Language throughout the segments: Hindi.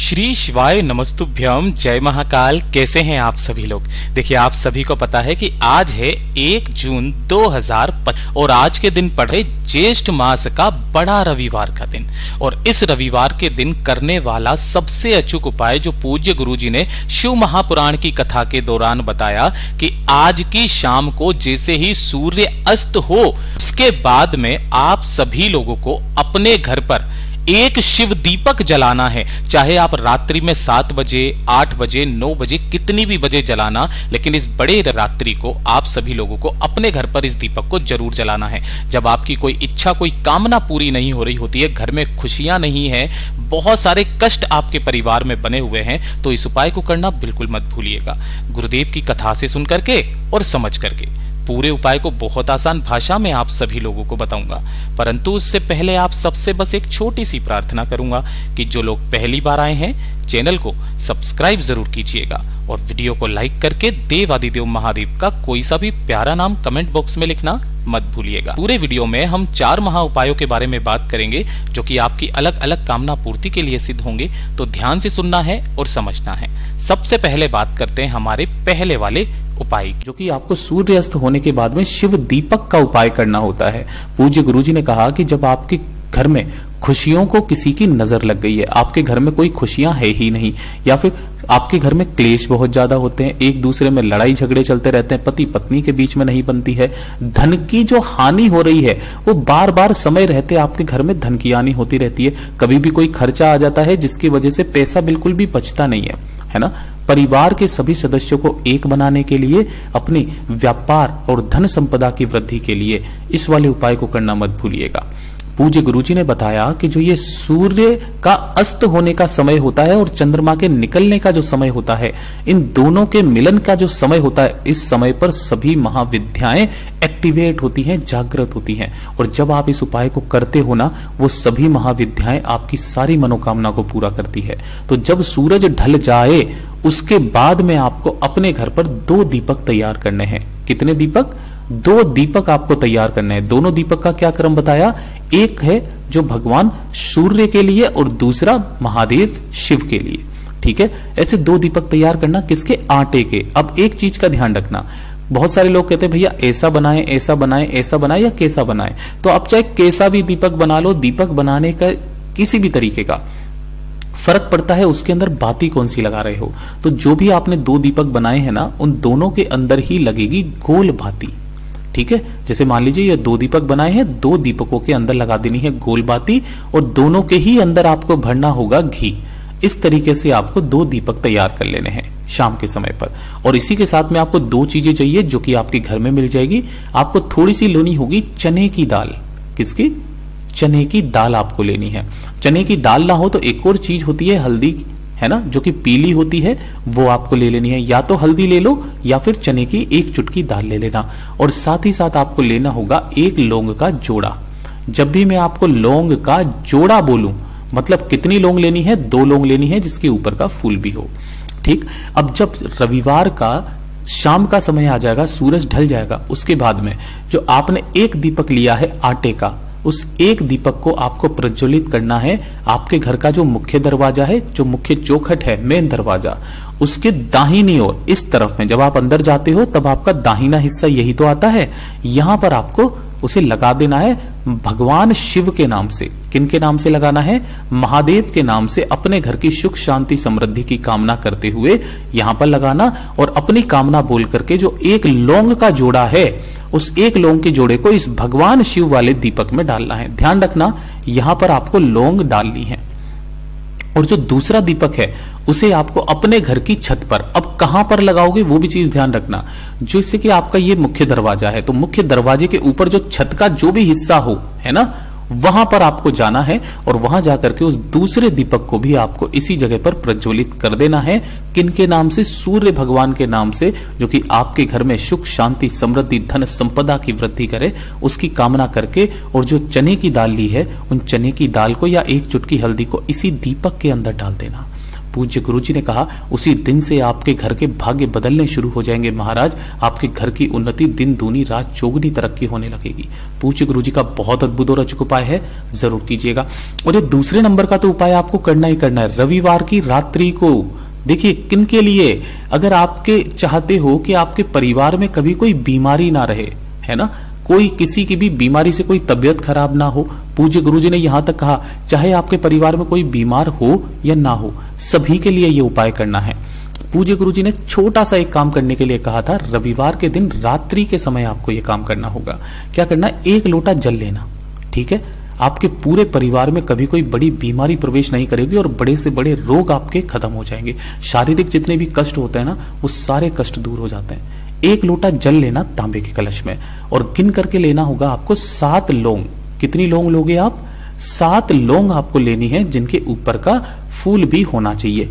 श्री शिवाय नमस्तुभ्यम। जय महाकाल। कैसे हैं आप सभी लोग। देखिए, आप सभी को पता है कि आज है 1 जून 2025 और आज के दिन पड़े ज्येष्ठ मास का बड़ा रविवार का दिन। और इस रविवार के दिन करने वाला सबसे अचूक उपाय जो पूज्य गुरुजी ने शिव महापुराण की कथा के दौरान बताया कि आज की शाम को जैसे ही सूर्य अस्त हो उसके बाद में आप सभी लोगों को अपने घर पर एक शिव दीपक जलाना है। चाहे आप रात्रि में 7 बजे, 8 बजे, 9 बजे, कितनी भी बजे जलाना, लेकिन इस बड़े रात्रि को आप सभी लोगों को अपने घर पर इस दीपक को जरूर जलाना है। जब आपकी कोई इच्छा, कोई कामना पूरी नहीं हो रही होती है, घर में खुशियां नहीं है, बहुत सारे कष्ट आपके परिवार में बने हुए हैं, तो इस उपाय को करना बिल्कुल मत भूलिएगा। गुरुदेव की कथा से सुन करके और समझ करके पूरे उपाय को बहुत आसान भाषा में आप सभी लोगों को बताऊंगा, परंतु उससे पहले आप सबसे बस एक छोटी सी प्रार्थना करूंगा कि जो लोग पहली बार आए हैं चैनल को सब्सक्राइब जरूर कीजिएगा और वीडियो को लाइक करके देव आदिदेव महादेव का कोई सा भी प्यारा नाम कमेंट बॉक्स में लिखना मत भूलिएगा। पूरे वीडियो में हम 4 महा उपायों के बारे में बात करेंगे जो कि आपकी अलग अलग कामना पूर्ति के लिए सिद्ध होंगे, तो ध्यान से सुनना है और समझना है। सबसे पहले बात करते हैं हमारे पहले वाले उपाय, जो कि आपको सूर्यास्त होने के बाद में शिव दीपक का उपाय करना होता है। पूज्य गुरुजी ने कहा कि जब आपके घर में खुशियों को किसी की नजर लग गई है, आपके घर में कोई खुशियां है ही नहीं, या फिर आपके घर में क्लेश बहुत ज्यादा होते हैं, एक दूसरे में लड़ाई झगड़े चलते रहते हैं, पति पत्नी के बीच में नहीं बनती है, धन की जो हानि हो रही है वो बार बार समय रहते आपके घर में धन की हानि होती रहती है, कभी भी कोई खर्चा आ जाता है जिसकी वजह से पैसा बिल्कुल भी बचता नहीं है ना। परिवार के सभी सदस्यों को एक बनाने के लिए, अपनी व्यापार और धन संपदा की वृद्धि के लिए इस वाले उपाय को करना मत भूलिएगा। पूज्य गुरुजी ने बताया कि जो ये सूर्य का अस्त होने का समय होता है और चंद्रमा के निकलने का जो समय होता है, इन दोनों के मिलन का जो समय होता है, इस समय पर सभी महाविद्याएं एक्टिवेट होती हैं, जागृत होती हैं। और जब आप इस उपाय को करते हो ना, वो सभी महाविद्याएं आपकी सारी मनोकामना को पूरा करती है। तो जब सूरज ढल जाए उसके बाद में आपको अपने घर पर 2 दीपक तैयार करने हैं। कितने दीपक? 2 दीपक आपको तैयार करने हैं। दोनों दीपक का क्या क्रम बताया? एक है जो भगवान सूर्य के लिए और दूसरा महादेव शिव के लिए। ठीक है, ऐसे 2 दीपक तैयार करना। किसके? आटे के। अब एक चीज का ध्यान रखना, बहुत सारे लोग कहते हैं भैया ऐसा बनाएं, ऐसा बनाएं, ऐसा बनाएं या कैसा बनाएं। तो आप चाहे कैसा भी दीपक बना लो, दीपक बनाने का किसी भी तरीके का फर्क पड़ता है उसके अंदर बाती कौन सी लगा रहे हो। तो जो भी आपने 2 दीपक बनाए हैं ना, उन दोनों के अंदर ही लगेगी गोल बाती। ठीक है, जैसे मान लीजिए ये 2 दीपक बनाए हैं, 2 दीपकों के अंदर लगा देनी है गोल बाती और दोनों के ही अंदर आपको भरना होगा घी। इस तरीके से आपको 2 दीपक तैयार कर लेने हैं शाम के समय पर। और इसी के साथ में आपको 2 चीजें चाहिए जो कि आपके घर में मिल जाएगी। आपको थोड़ी सी लेनी होगी चने की दाल। किसकी? चने की दाल आपको लेनी है। चने की दाल ना हो तो एक और चीज होती है हल्दी, है ना, जो कि पीली होती है, वो आपको ले लेनी है। या तो हल्दी ले लो या फिर चने की 1 चुटकी दाल ले लेना। और साथ ही साथ आपको लेना होगा 1 लौंग का जोड़ा। जब भी मैं आपको लौंग का जोड़ा बोलूं, मतलब कितनी लौंग लेनी है? 2 लौंग लेनी है जिसके ऊपर का फूल भी हो। ठीक, अब जब रविवार का शाम का समय आ जाएगा, सूरज ढल जाएगा, उसके बाद में जो आपने 1 दीपक लिया है आटे का, उस 1 दीपक को आपको प्रज्वलित करना है आपके घर का जो मुख्य दरवाजा है, जो मुख्य चौखट है, मेन दरवाजा, उसके दाहिनी ओर इस तरफ में। जब आप अंदर जाते हो तब आपका दाहिना हिस्सा यही तो आता है, यहां पर आपको उसे लगा देना है भगवान शिव के नाम से। किन के नाम से लगाना है? महादेव के नाम से। अपने घर की सुख शांति समृद्धि की कामना करते हुए यहां पर लगाना और अपनी कामना बोल करके जो 1 लौंग का जोड़ा है, उस 1 लौंग के जोड़े को इस भगवान शिव वाले दीपक में डालना है। ध्यान रखना, यहां पर आपको लौंग डालनी है। और जो दूसरा दीपक है उसे आपको अपने घर की छत पर, अब कहां पर लगाओगे वो भी चीज ध्यान रखना। जैसे कि आपका ये मुख्य दरवाजा है, तो मुख्य दरवाजे के ऊपर जो छत का जो भी हिस्सा हो, है ना, वहां पर आपको जाना है और वहां जाकर के उस दूसरे दीपक को भी आपको इसी जगह पर प्रज्वलित कर देना है। किनके नाम से? सूर्य भगवान के नाम से, जो कि आपके घर में सुख शांति समृद्धि धन संपदा की वृद्धि करे, उसकी कामना करके। और जो चने की दाल ली है, उन चने की दाल को या 1 चुटकी हल्दी को इसी दीपक के अंदर डाल देना। पूज्य गुरुजी ने कहा, उसी दिन से आपके घर के भाग्य बदलने शुरू हो जाएंगे महाराज। आपके घर की उन्नति दिन दूनी रात चौगुनी तरक्की होने लगेगी। पूज्य गुरुजी का बहुत अद्भुत और अचूक उपाय है, जरूर कीजिएगा। और ये दूसरे नंबर का तो उपाय आपको करना ही करना है। रविवार की रात्रि को देखिए, किन के लिए, अगर आपके चाहते हो कि आपके परिवार में कभी कोई बीमारी ना रहे, है ना, कोई किसी की भी बीमारी से कोई तबीयत खराब ना हो। पूज्य गुरुजी ने यहां तक कहा, चाहे आपके परिवार में कोई बीमार हो या ना हो, सभी के लिए ये उपाय करना है। पूज्य गुरुजी ने छोटा सा एक काम करने के लिए कहा था। रविवार के दिन रात्रि के समय आपको ये काम करना होगा। क्या करना है, 1 लोटा जल लेना, ठीक है। आपके पूरे परिवार में कभी कोई बड़ी बीमारी प्रवेश नहीं करेगी और बड़े से बड़े रोग आपके खत्म हो जाएंगे। शारीरिक जितने भी कष्ट होते हैं ना, वो सारे कष्ट दूर हो जाते हैं। 1 लोटा जल लेना तांबे के कलश में, और गिन करके लेना होगा आपको 7 लौंग। कितनी लौंग लोगे आप? 7 लौंग आपको लेनी है, जिनके ऊपर का फूल भी होना चाहिए।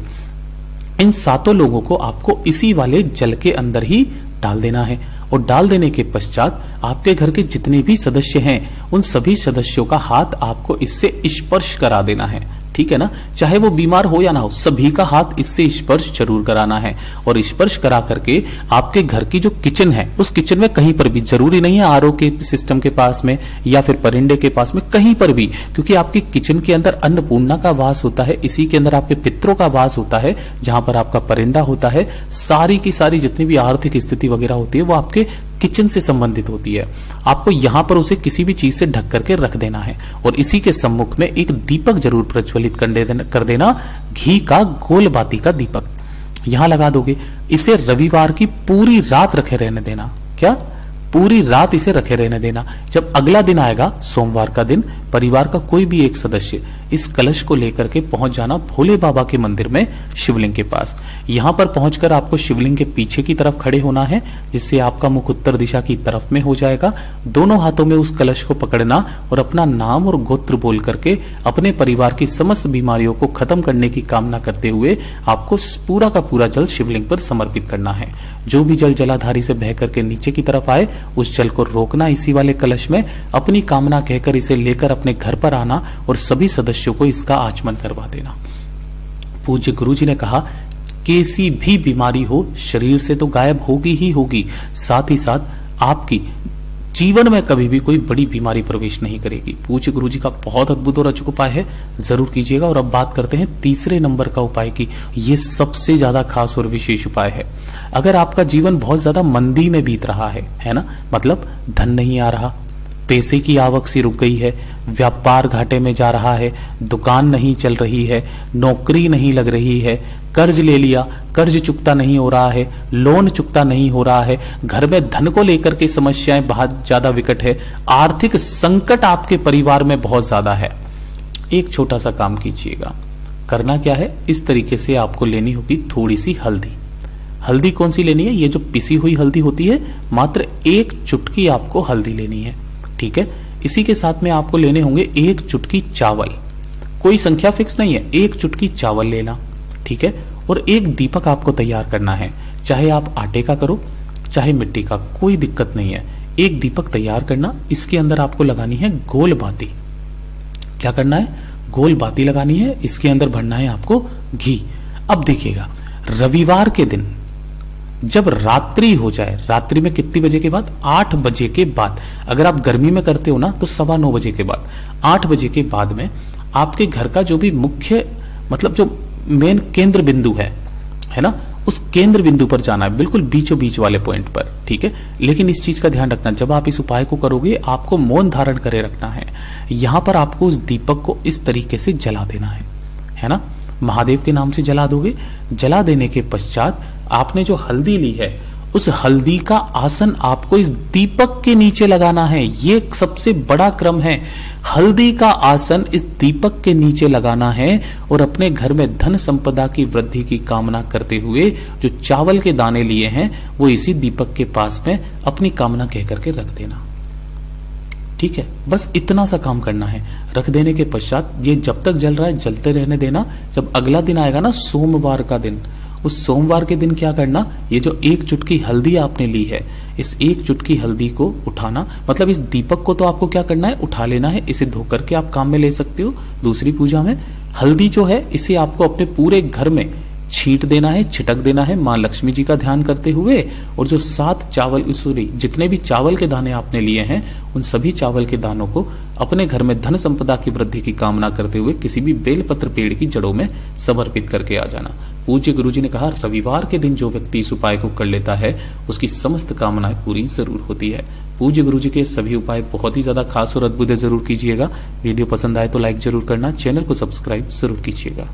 इन 7 लोगों को आपको इसी वाले जल के अंदर ही डाल देना है, और डाल देने के पश्चात आपके घर के जितने भी सदस्य हैं, उन सभी सदस्यों का हाथ आपको इससे स्पर्श करा देना है, ठीक है ना। चाहे वो बीमार हो या ना हो, सभी का हाथ इससे स्पर्श जरूर कराना है। और स्पर्श करा करके आपके घर की जो किचन है, उस किचन में कहीं पर भी, जरूरी नहीं है आरओ के सिस्टम के पास में या फिर परिंदे के पास में, कहीं पर भी, क्योंकि आपकी किचन के अंदर अन्नपूर्णा का वास होता है, इसी के अंदर आपके पितरों का वास होता है, जहां पर आपका परिंदा होता है। सारी की सारी जितनी भी आर्थिक स्थिति वगैरह होती है, वो आपके किचन से संबंधित होती है। आपको यहां पर उसे किसी भी चीज से ढक करके रख देना है, और इसी के सम्मुख में एक दीपक जरूर प्रज्वलित कर देना। घी का गोल बाती का दीपक यहां लगा दोगे। इसे रविवार की पूरी रात रखे रहने देना। क्या? पूरी रात इसे रखे रहने देना। जब अगला दिन आएगा, सोमवार का दिन, परिवार का कोई भी एक सदस्य इस कलश को लेकर के पहुंच जाना भोले बाबा के मंदिर में, शिवलिंग के पास। यहां पर पहुंचकर आपको शिवलिंग के पीछे की तरफ खड़े होना है, जिससे आपका मुख उत्तर दिशा की तरफ में हो जाएगा। दोनों हाथों में उस कलश को पकड़ना और अपना नाम और गोत्र बोल करके अपने परिवार की समस्त बीमारियों को खत्म करने की कामना करते हुए आपको पूरा का पूरा जल शिवलिंग पर समर्पित करना है। जो भी जल जलाधारी से बह करके नीचे की तरफ आए, उस जल को रोकना इसी वाले कलश में, अपनी कामना कहकर इसे लेकर अपने घर पर आना और सभी सदस्यों को इसका आचमन करवा देना। पूज्य गुरुजी ने कहा, कैसी भी बीमारी हो शरीर से तो गायब होगी ही होगी, साथ ही साथ आपकी जीवन में कभी भी कोई बड़ी बीमारी प्रवेश नहीं करेगी। पूज्य गुरुजी का बहुत अद्भुत और अचूक उपाय है, जरूर कीजिएगा। और अब बात करते हैं तीसरे नंबर का उपाय की। ये सबसे ज्यादा खास और विशेष उपाय है। अगर आपका जीवन बहुत ज्यादा मंदी में बीत रहा है ना, मतलब धन नहीं आ रहा, पैसे की आवक सी रुक गई है, व्यापार घाटे में जा रहा है, दुकान नहीं चल रही है, नौकरी नहीं लग रही है, कर्ज ले लिया, कर्ज चुकता नहीं हो रहा है, लोन चुकता नहीं हो रहा है, घर में धन को लेकर के समस्याएं बहुत ज्यादा विकट है, आर्थिक संकट आपके परिवार में बहुत ज्यादा है, एक छोटा सा काम कीजिएगा। करना क्या है, इस तरीके से आपको लेनी होगी थोड़ी सी हल्दी। हल्दी कौन सी लेनी है? ये जो पिसी हुई हल्दी होती है, मात्र 1 चुटकी आपको हल्दी लेनी है, ठीक है। इसी के साथ में आपको लेने होंगे 1 चुटकी चावल। कोई संख्या फिक्स नहीं है, 1 चुटकी चावल लेना, ठीक है। और एक दीपक आपको तैयार करना है, चाहे आप आटे का करो चाहे मिट्टी का, कोई दिक्कत नहीं है। एक दीपक तैयार करना, इसके अंदर आपको लगानी है गोल बाती। क्या करना है? गोल बाती लगानी है, इसके अंदर भरना है आपको घी। अब देखिएगा, रविवार के दिन जब रात्रि हो जाए, रात्रि में कितनी बजे के बाद? 8 बजे के बाद। अगर आप गर्मी में करते हो ना, तो 9:15 बजे के बाद। 8 बजे के बाद में आपके घर का जो भी मुख्य, मतलब जो मेन केंद्र बिंदु है ना, उस केंद्र बिंदु पर जाना है, बिल्कुल बीचों बीच वाले पॉइंट पर, ठीक है। लेकिन इस चीज का ध्यान रखना, जब आप इस उपाय को करोगे आपको मौन धारण करे रखना है। यहां पर आपको उस दीपक को इस तरीके से जला देना है ना, महादेव के नाम से जला दोगे। जला देने के पश्चात आपने जो हल्दी ली है, उस हल्दी का आसन आपको इस दीपक के नीचे लगाना है। ये सबसे बड़ा क्रम है। हल्दी का आसन इस दीपक के नीचे लगाना है और अपने घर में धन संपदा की वृद्धि की कामना करते हुए जो चावल के दाने लिए हैं, वो इसी दीपक के पास में अपनी कामना कह करके रख देना, ठीक है। बस इतना सा काम करना है। रख देने के पश्चात ये जब तक जल रहा है जलते रहने देना। जब अगला दिन आएगा ना, सोमवार का दिन, उस सोमवार के दिन क्या करना, ये जो 1 चुटकी हल्दी आपने ली है, इस 1 चुटकी हल्दी को उठाना, मतलब इस दीपक को तो आपको क्या करना है, उठा लेना है। इसे धो करके आप काम में ले सकते हो दूसरी पूजा में। हल्दी जो है इसे आपको अपने पूरे घर में छींट देना है, छिटक देना है मां लक्ष्मी जी का ध्यान करते हुए। और जो 7 चावल जितने भी चावल के दाने आपने लिए हैं उन सभी चावल के दानों को अपने घर में धन संपदा की वृद्धि की कामना करते हुए किसी भी बेलपत्र पेड़ की जड़ों में समर्पित करके आ जाना। पूज्य गुरुजी ने कहा रविवार के दिन जो व्यक्ति इस उपाय को कर लेता है उसकी समस्त कामनाएं पूरी जरूर होती है। पूज्य गुरुजी के सभी उपाय बहुत ही ज्यादा खास और अद्भुत है, जरूर कीजिएगा। वीडियो पसंद आए तो लाइक जरूर करना, चैनल को सब्सक्राइब जरूर कीजिएगा।